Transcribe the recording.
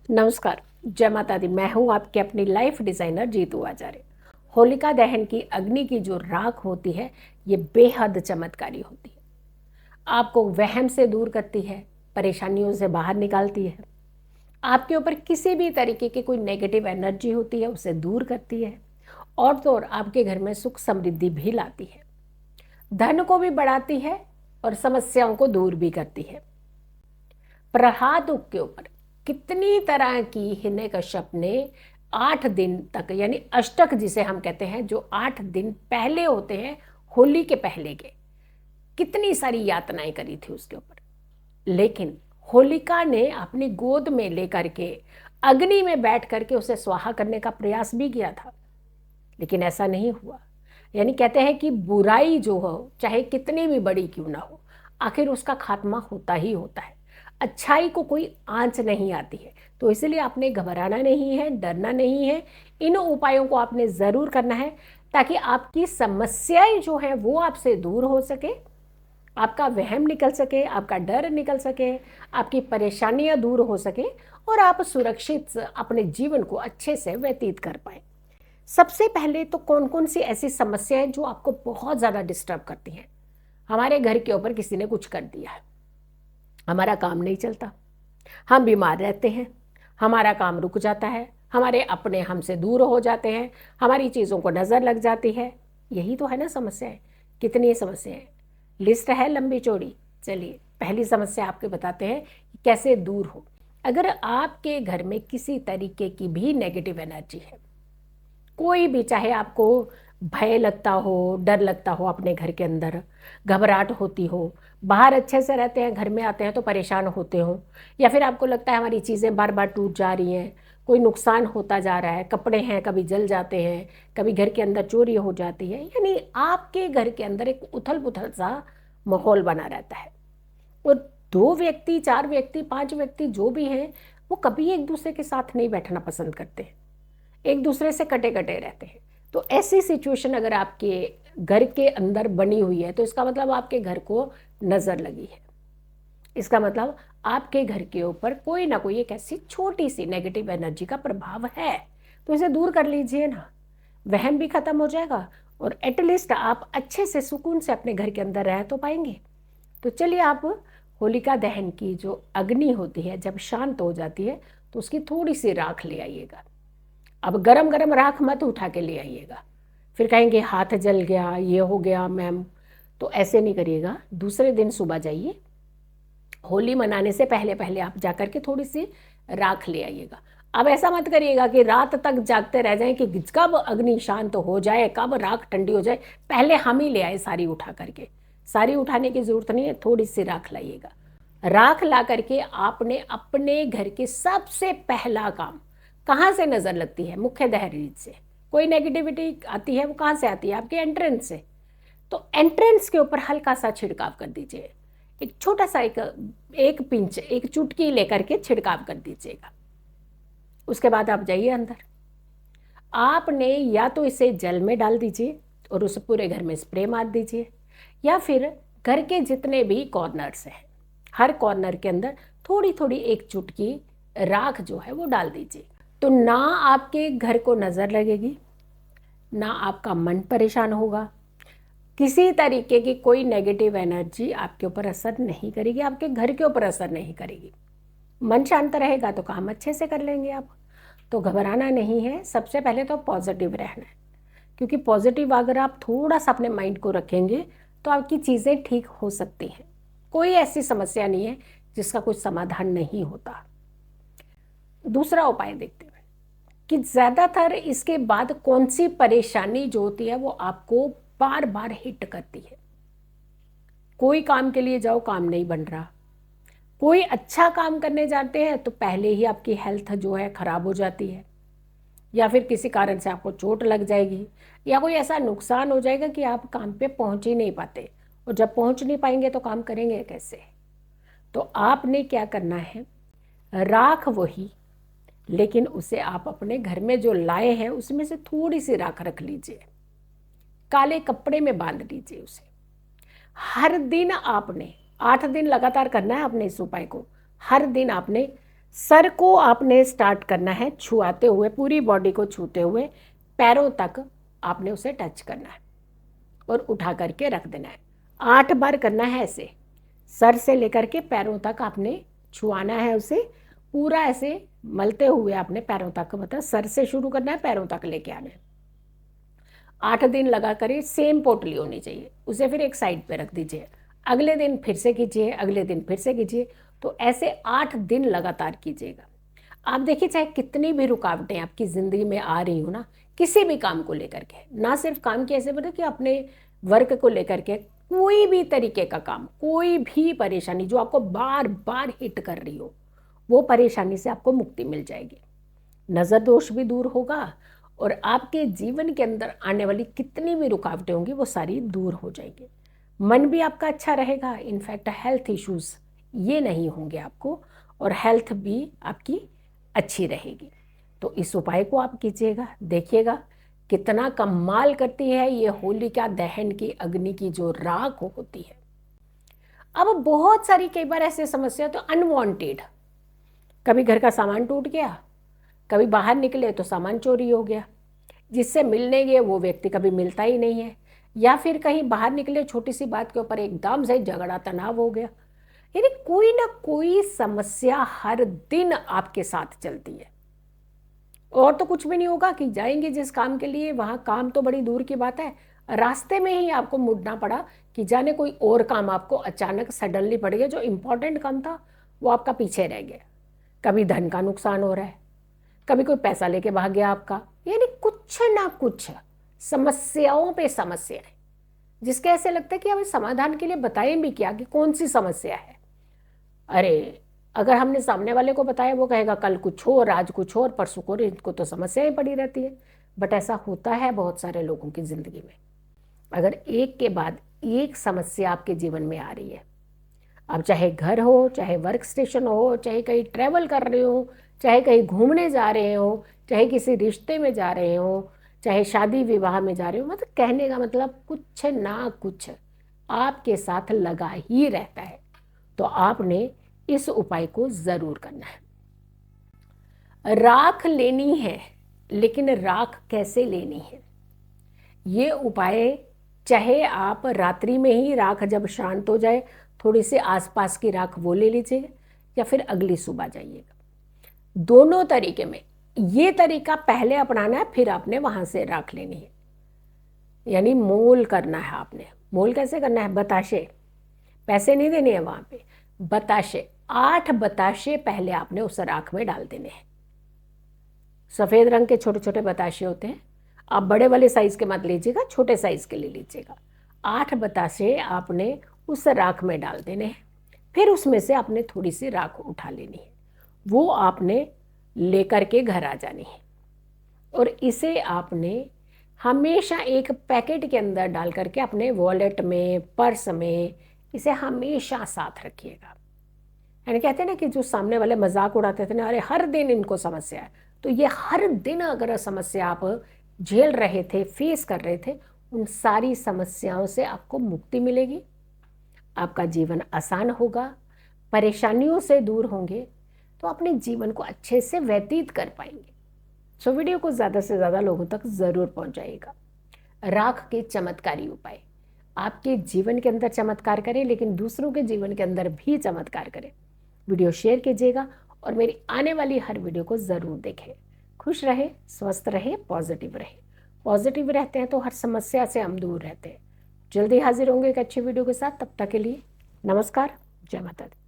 नमस्कार। जय माता दी। मैं हूँ आपकी अपनी लाइफ डिज़ाइनर जीतू आचार्य। होलिका दहन की अग्नि की जो राख होती है, ये बेहद चमत्कारी होती है। आपको वहम से दूर करती है, परेशानियों से बाहर निकालती है, आपके ऊपर किसी भी तरीके की कोई नेगेटिव एनर्जी होती है उसे दूर करती है, और तो और आपके घर में सुख समृद्धि भी लाती है, धन को भी बढ़ाती है और समस्याओं को दूर भी करती है। प्रहलाद के ऊपर कितनी तरह की हिरण्यकश्यप ने 8 दिन तक, यानी अष्टक जिसे हम कहते हैं, जो 8 दिन पहले होते हैं होली के पहले के, कितनी सारी यातनाएं करी थी उसके ऊपर। लेकिन होलिका ने अपनी गोद में लेकर के अग्नि में बैठ करके उसे स्वाहा करने का प्रयास भी किया था, लेकिन ऐसा नहीं हुआ। यानी कहते हैं कि बुराई जो हो, चाहे कितनी भी बड़ी क्यों ना हो, आखिर उसका खात्मा होता ही होता है। अच्छाई को कोई आंच नहीं आती है। तो इसलिए आपने घबराना नहीं है, डरना नहीं है। इन उपायों को आपने ज़रूर करना है, ताकि आपकी समस्याएं जो हैं वो आपसे दूर हो सके, आपका वहम निकल सके, आपका डर निकल सके, आपकी परेशानियां दूर हो सके, और आप सुरक्षित अपने जीवन को अच्छे से व्यतीत कर पाए। सबसे पहले तो कौन कौन सी ऐसी समस्याएं जो आपको बहुत ज़्यादा डिस्टर्ब करती हैं। हमारे घर के ऊपर किसी ने कुछ कर दिया है, हमारा काम नहीं चलता, हम बीमार रहते हैं, हमारा काम रुक जाता है, हमारे अपने हमसे दूर हो जाते हैं, हमारी चीज़ों को नज़र लग जाती है। यही तो है ना समस्याएं। कितनी समस्याएं, लिस्ट है लंबी चौड़ी। चलिए पहली समस्या आपके बताते हैं कि कैसे दूर हो। अगर आपके घर में किसी तरीके की भी नेगेटिव एनर्जी है, कोई भी, चाहे आपको भय लगता हो, डर लगता हो, अपने घर के अंदर घबराहट होती हो, बाहर अच्छे से रहते हैं, घर में आते हैं तो परेशान होते हो, या फिर आपको लगता है हमारी चीज़ें बार बार टूट जा रही हैं, कोई नुकसान होता जा रहा है, कपड़े हैं कभी जल जाते हैं, कभी घर के अंदर चोरी हो जाती है, यानी आपके घर के अंदर एक उथल पुथल सा माहौल बना रहता है। और 2 व्यक्ति, 4 व्यक्ति, 5 व्यक्ति जो भी हैं, वो कभी एक दूसरे के साथ नहीं बैठना पसंद करते हैं, एक दूसरे से कटे कटे रहते हैं। तो ऐसी सिचुएशन अगर आपके घर के अंदर बनी हुई है, तो इसका मतलब आपके घर को नज़र लगी है। इसका मतलब आपके घर के ऊपर कोई ना कोई एक ऐसी छोटी सी नेगेटिव एनर्जी का प्रभाव है। तो इसे दूर कर लीजिए ना, वहम भी खत्म हो जाएगा, और एटलीस्ट आप अच्छे से सुकून से अपने घर के अंदर रह तो पाएंगे। तो चलिए, आप होलिका दहन की जो अग्नि होती है जब शांत हो जाती है, तो उसकी थोड़ी सी राख ले आइएगा। अब गरम गरम राख मत उठा के ले आइएगा, फिर कहेंगे हाथ जल गया, ये हो गया मैम। तो ऐसे नहीं करिएगा। दूसरे दिन सुबह जाइए, होली मनाने से पहले पहले आप जाकर के थोड़ी सी राख ले आइएगा। अब ऐसा मत करिएगा कि रात तक जागते रह जाएं कि कब अग्नि शांत हो जाए, कब राख ठंडी हो जाए, पहले हम ही ले आए सारी उठा करके। सारी उठाने की ज़रूरत नहीं है, थोड़ी सी राख लाइएगा। राख ला करके आपने अपने घर के सबसे पहला काम, कहाँ से नज़र लगती है? मुख्य दहलीज से। कोई नेगेटिविटी आती है वो कहाँ से आती है? आपके एंट्रेंस से। तो एंट्रेंस के ऊपर हल्का सा छिड़काव कर दीजिए। एक छोटा सा एक पिंच, एक चुटकी लेकर के छिड़काव कर दीजिएगा। उसके बाद आप जाइए अंदर। आपने या तो इसे जल में डाल दीजिए और उस पूरे घर में स्प्रे मार दीजिए, या फिर घर के जितने भी कॉर्नर्स हैं, हर कॉर्नर के अंदर थोड़ी थोड़ी एक चुटकी राख जो है वो डाल दीजिए। तो ना आपके घर को नज़र लगेगी, ना आपका मन परेशान होगा, किसी तरीके की कोई नेगेटिव एनर्जी आपके ऊपर असर नहीं करेगी, आपके घर के ऊपर असर नहीं करेगी। मन शांत रहेगा तो काम अच्छे से कर लेंगे आप। तो घबराना नहीं है, सबसे पहले तो पॉजिटिव रहना है, क्योंकि पॉजिटिव अगर आप थोड़ा सा अपने माइंड को रखेंगे तो आपकी चीज़ें ठीक हो सकती हैं। कोई ऐसी समस्या नहीं है जिसका कोई समाधान नहीं होता। दूसरा उपाय देखते हैं कि ज़्यादातर इसके बाद कौन सी परेशानी जो होती है वो आपको बार बार हिट करती है। कोई काम के लिए जाओ, काम नहीं बन रहा। कोई अच्छा काम करने जाते हैं तो पहले ही आपकी हेल्थ जो है ख़राब हो जाती है, या फिर किसी कारण से आपको चोट लग जाएगी, या कोई ऐसा नुकसान हो जाएगा कि आप काम पे पहुंच ही नहीं पाते। और जब पहुंच नहीं पाएंगे तो काम करेंगे कैसे? तो आपने क्या करना है, राख वही, लेकिन उसे आप अपने घर में जो लाए हैं उसमें से थोड़ी सी राख रख लीजिए, काले कपड़े में बांध लीजिए उसे। हर दिन आपने 8 दिन लगातार करना है। आपने इस उपाय को हर दिन आपने सर को आपने स्टार्ट करना है छुआते हुए, पूरी बॉडी को छूते हुए पैरों तक आपने उसे टच करना है और उठा करके रख देना है। 8 बार करना है ऐसे, सर से लेकर के पैरों तक आपने छुआना है उसे, पूरा ऐसे मलते हुए आपने पैरों तक, मतलब सर से शुरू करना है, पैरों तक लेके आना है। 8 दिन लगा करिए, सेम पोटली होनी चाहिए, उसे फिर एक साइड पे रख दीजिए, अगले दिन फिर से कीजिए, अगले दिन फिर से कीजिए। तो ऐसे 8 दिन लगातार कीजिएगा। आप देखिए, चाहे कितनी भी रुकावटें आपकी ज़िंदगी में आ रही हो ना, किसी भी काम को लेकर के, ना सिर्फ काम की, ऐसे बोले कि अपने वर्क को लेकर के, कोई भी तरीके का काम, कोई भी परेशानी जो आपको बार बार हिट कर रही हो, वो परेशानी से आपको मुक्ति मिल जाएगी। नज़र दोष भी दूर होगा और आपके जीवन के अंदर आने वाली कितनी भी रुकावटें होंगी वो सारी दूर हो जाएंगी। मन भी आपका अच्छा रहेगा, इनफैक्ट हेल्थ इश्यूज़ ये नहीं होंगे आपको, और हेल्थ भी आपकी अच्छी रहेगी। तो इस उपाय को आप कीजिएगा, देखिएगा कितना कमाल करती है ये होलिका दहन की अग्नि की जो राख होती है। अब बहुत सारी कई बार ऐसी समस्या तो अनवांटेड, कभी घर का सामान टूट गया, कभी बाहर निकले तो सामान चोरी हो गया, जिससे मिलने गए वो व्यक्ति कभी मिलता ही नहीं है, या फिर कहीं बाहर निकले छोटी सी बात के ऊपर एकदम से झगड़ा तनाव हो गया। यानी कोई ना कोई समस्या हर दिन आपके साथ चलती है। और तो कुछ भी नहीं होगा कि जाएंगे जिस काम के लिए, वहाँ काम तो बड़ी दूर की बात है, रास्ते में ही आपको मुड़ना पड़ा कि जाने कोई और काम आपको अचानक सडनली पड़ गया, जो इम्पोर्टेंट काम था वो आपका पीछे रह गया। कभी धन का नुकसान हो रहा है, कभी कोई पैसा लेके भाग गया आपका, यानी कुछ ना कुछ समस्याओं पे समस्याएं, जिसके ऐसे लगता है कि हमें समाधान के लिए बताएं भी क्या कि कौन सी समस्या है। अरे अगर हमने सामने वाले को बताया, वो कहेगा कल कुछ और, आज कुछ और, परसों को, इनको तो समस्याएं पड़ी रहती है। बट ऐसा होता है बहुत सारे लोगों की ज़िंदगी में। अगर एक के बाद एक समस्या आपके जीवन में आ रही है, अब चाहे घर हो, चाहे वर्क स्टेशन हो, चाहे कहीं ट्रैवल कर रहे हो, चाहे कहीं घूमने जा रहे हो, चाहे किसी रिश्ते में जा रहे हो, चाहे शादी विवाह में जा रहे हो, मतलब कहने का मतलब कुछ ना कुछ आपके साथ लगा ही रहता है। तो आपने इस उपाय को ज़रूर करना है। राख लेनी है, लेकिन राख कैसे लेनी है, ये उपाय चाहे आप रात्रि में ही, राख जब शांत हो जाए, थोड़ी सी आसपास की राख वो ले लीजिएगा, या फिर अगली सुबह जाइएगा। दोनों तरीके में ये तरीका पहले अपनाना है, फिर आपने वहाँ से राख लेनी है। यानी मोल करना है आपने। मोल कैसे करना है? बताशे, पैसे नहीं देने हैं वहाँ पे, बताशे, 8 बताशे पहले आपने उस राख में डाल देने हैं। सफ़ेद रंग के छोटे छोटे बताशे होते हैं, आप बड़े वाले साइज़ के मत लीजिएगा, छोटे साइज़ के ले लीजिएगा। 8 बताशे आपने उस राख में डाल देने हैं। फिर उसमें से आपने थोड़ी सी राख उठा लेनी है, वो आपने लेकर के घर आ जानी है, और इसे आपने हमेशा एक पैकेट के अंदर डाल करके अपने वॉलेट में, पर्स में, इसे हमेशा साथ रखिएगा। यानी कहते हैं ना कि जो सामने वाले मजाक उड़ाते थे ना, अरे हर दिन इनको समस्या है, तो ये हर दिन अगर समस्या आप झेल रहे थे, फेस कर रहे थे, उन सारी समस्याओं से आपको मुक्ति मिलेगी, आपका जीवन आसान होगा, परेशानियों से दूर होंगे, तो अपने जीवन को अच्छे से व्यतीत कर पाएंगे। सो वीडियो को ज़्यादा से ज़्यादा लोगों तक ज़रूर पहुंचाइएगा। राख के चमत्कारी उपाय आपके जीवन के अंदर चमत्कार करें, लेकिन दूसरों के जीवन के अंदर भी चमत्कार करें। वीडियो शेयर कीजिएगा और मेरी आने वाली हर वीडियो को ज़रूर देखें। खुश रहे, स्वस्थ रहे, पॉजिटिव रहे। पॉजिटिव रहते हैं तो हर समस्या से हम दूर रहते हैं। जल्दी हाजिर होंगे एक अच्छी वीडियो के साथ। तब तक के लिए नमस्कार, जय माता दी।